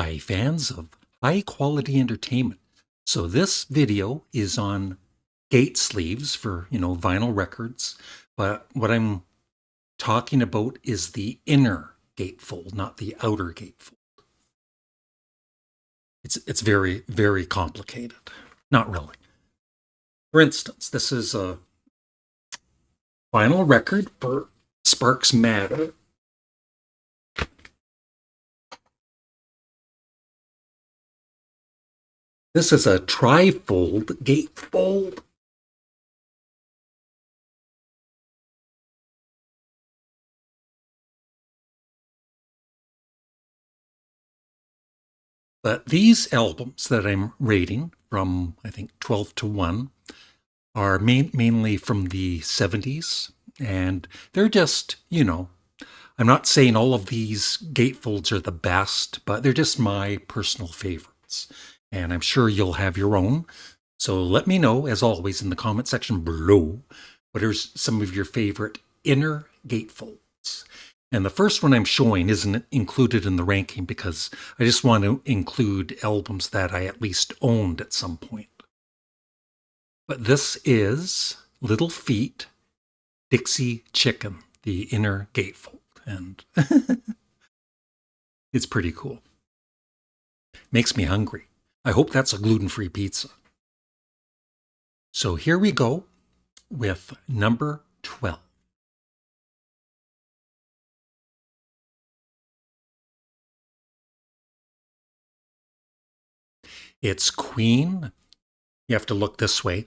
Hi, fans of high-quality entertainment. So this video is on gate sleeves for, vinyl records, but what I'm talking about is the inner gatefold, not the outer gatefold. It's very, very complicated. Not really. For instance, this is a vinyl record for Sparks Matter. This is a trifold gatefold. But these albums that I'm rating from, I think, 12 to 1 are mainly from the 70s. And they're just, I'm not saying all of these gatefolds are the best, but they're just my personal favorites. And I'm sure you'll have your own. So let me know, as always, in the comment section below, what are some of your favorite inner gatefolds. And the first one I'm showing isn't included in the ranking because I just want to include albums that I at least owned at some point. But this is Little Feat, Dixie Chicken, the inner gatefold. And it's pretty cool. Makes me hungry. I hope that's a gluten-free pizza. So here we go with number 12. It's Queen. You have to look this way.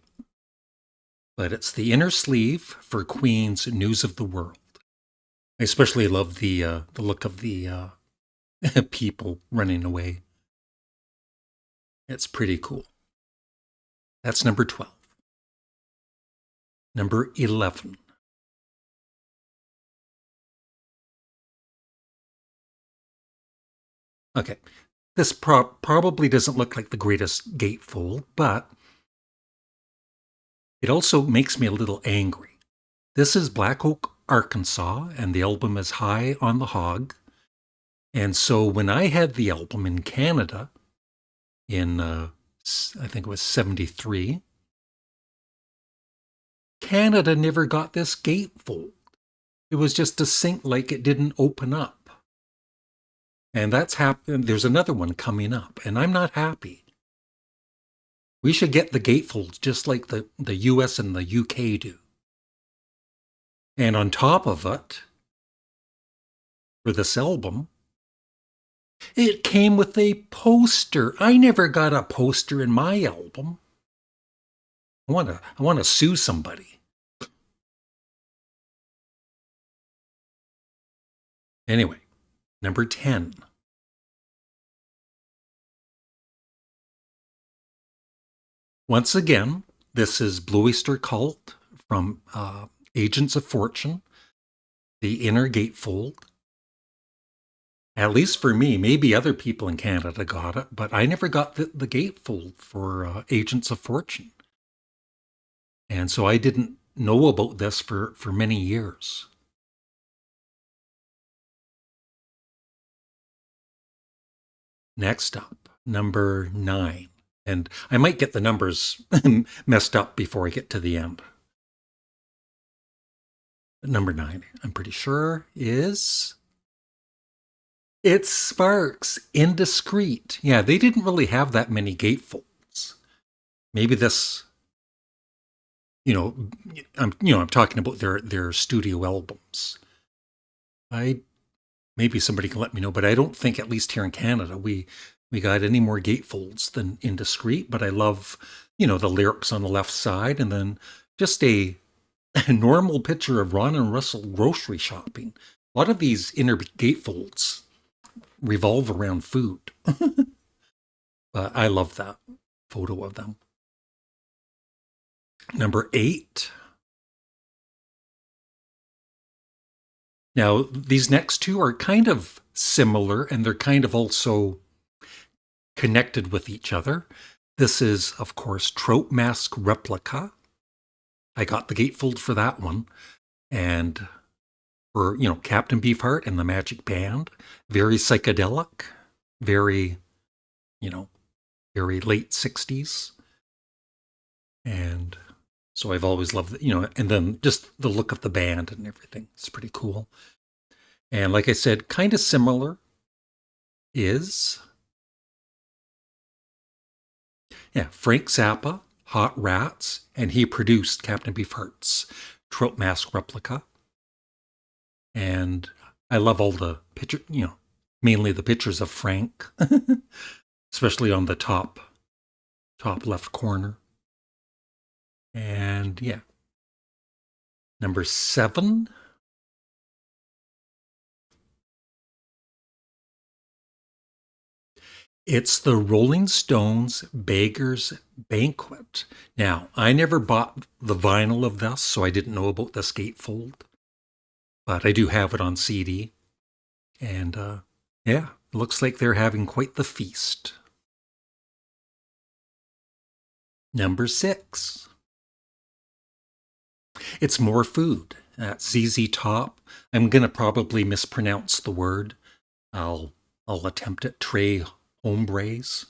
But it's the inner sleeve for Queen's News of the World. I especially love the look of the people running away. It's pretty cool. That's number 12. Number 11. Okay, this probably doesn't look like the greatest gatefold, but it also makes me a little angry. This is Black Oak, Arkansas, and the album is High on the Hog. And so when I had the album in Canada in, I think it was 73, Canada never got this gatefold. It was just a sink like it didn't open up. And that's happened. There's another one coming up, and I'm not happy. We should get the gatefolds just like the US and the UK do. And on top of it, for this album, it came with a poster. I never got a poster in my album. I want to sue somebody. Anyway, number 10. Once again, this is Blue Oyster Cult from Agents of Fortune, the inner gatefold. At least for me, maybe other people in Canada got it, but I never got the gatefold for Agents of Fortune. And so I didn't know about this for many years. Next up, number 9. And I might get the numbers messed up before I get to the end. Number 9, I'm pretty sure, is... It's Sparks, Indiscreet. Yeah, they didn't really have that many gatefolds. Maybe this... I'm talking about their studio albums. Maybe somebody can let me know, but I don't think, at least here in Canada, we got any more gatefolds than Indiscreet. But I love, the lyrics on the left side, and then just a normal picture of Ron and Russell grocery shopping. A lot of these inner gatefolds revolve around food. But I love that photo of them. Number 8. Now, these next two are kind of similar, and they're kind of also connected with each other. This is, of course, Trout Mask Replica. I got the gatefold for that one. And for, Captain Beefheart and the Magic Band. Very psychedelic. very, you know, very late 60s. And so I've always loved it, and then just the look of the band and everything. It's pretty cool. And like I said, kind of similar is, yeah, Frank Zappa, Hot Rats, and he produced Captain Beefheart's Trout Mask replica. And I love all the picture, mainly the pictures of Frank, especially on the top left corner. And yeah, number 7. It's the Rolling Stones Beggar's Banquet. Now, I never bought the vinyl of this, so I didn't know about this gatefold, but I do have it on CD. And yeah, it looks like they're having quite the feast. Number 6. It's more food. That's ZZ Top. I'm going to probably mispronounce the word. I'll attempt it. Tres Hombres,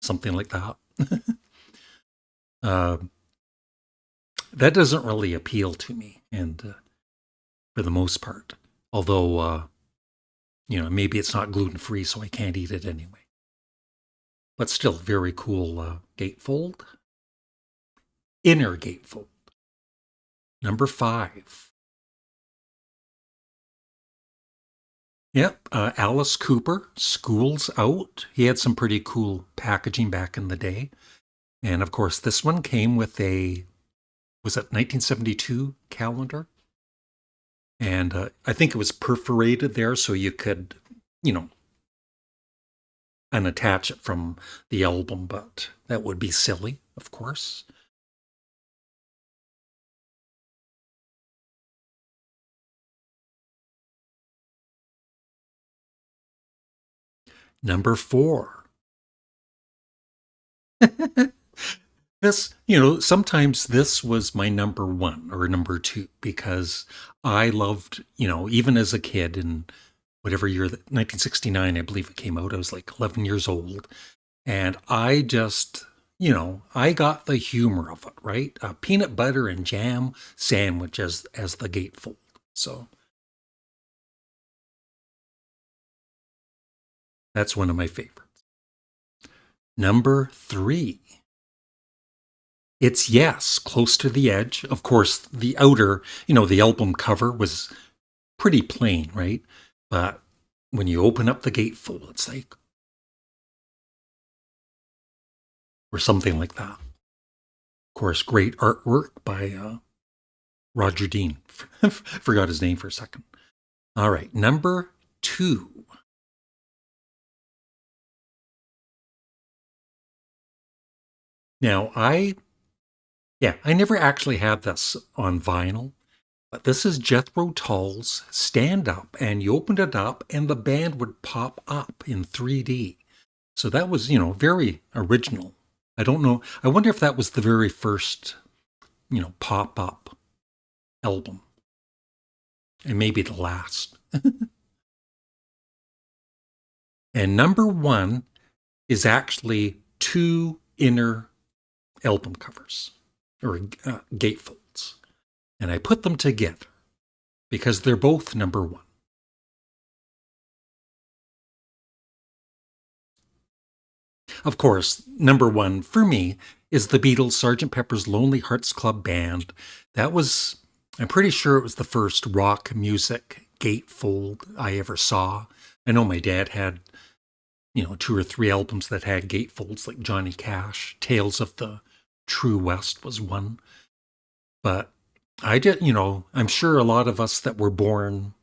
something like that. uh, that doesn't really appeal to me, and for the most part. Although, maybe it's not gluten-free, so I can't eat it anyway. But still, very cool gatefold. Inner gatefold. Number 5. Yep, Alice Cooper, School's Out. He had some pretty cool packaging back in the day. And of course, this one came with was it 1972 calendar? And I think it was perforated there so you could, unattach it from the album, but that would be silly, of course. Number 4. This, sometimes this was my number 1 or number 2 because I loved, even as a kid in whatever year, 1969, I believe it came out. I was like 11 years old. And I just, I got the humor of it, right? Peanut butter and jam sandwich as the gatefold. So that's one of my favorites. Number 3. It's Yes, Close to the Edge. Of course, the outer, the album cover was pretty plain, right? But when you open up the gatefold, it's like, or something like that. Of course, great artwork by Roger Dean. Forgot his name for a second. All right, number 2. Now, I never actually had this on vinyl, but this is Jethro Tull's Stand Up, and you opened it up and the band would pop up in 3D. So that was, very original. I don't know. I wonder if that was the very first, pop up album. And maybe the last. And number 1 is actually 2 inner album covers or gatefolds. And I put them together because they're both number 1. Of course, number 1 for me is the Beatles' Sgt. Pepper's Lonely Hearts Club Band. That was, I'm pretty sure it was the first rock music gatefold I ever saw. I know my dad had, 2 or 3 albums that had gatefolds like Johnny Cash. Tales of the True West was one. But I did, I'm sure a lot of us that were born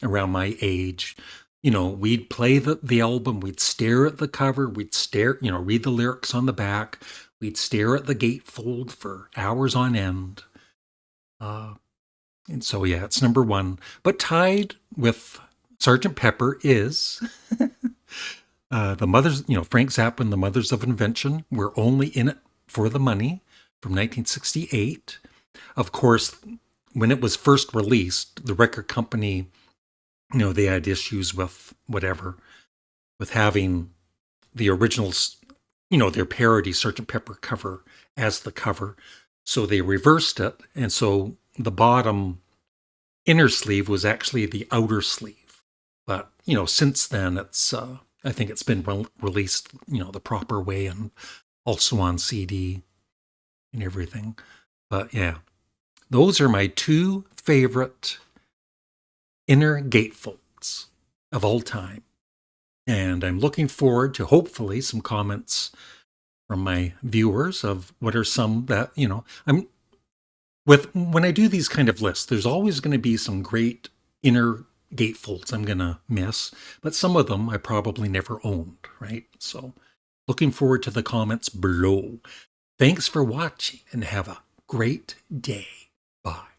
around my age, we'd play the album, we'd stare at the cover, we'd stare, read the lyrics on the back, we'd stare at the gatefold for hours on end. And so, yeah, it's number 1. But tied with Sgt. Pepper is the Mothers, Frank Zappa and the Mothers of Invention were only in it for the money from 1968. Of course, when it was first released, the record company, they had issues with whatever. with having the originals, their parody Sgt. Pepper cover as the cover. So they reversed it. And so the bottom inner sleeve was actually the outer sleeve. But, since then, I think it's been released, the proper way and also on CD and everything. But yeah, those are my two favorite inner gatefolds of all time. And I'm looking forward to hopefully some comments from my viewers of what are some that, when I do these kind of lists, there's always going to be some great inner gatefolds I'm going to miss, but some of them I probably never owned, right? So looking forward to the comments below. Thanks for watching and have a great day. Bye.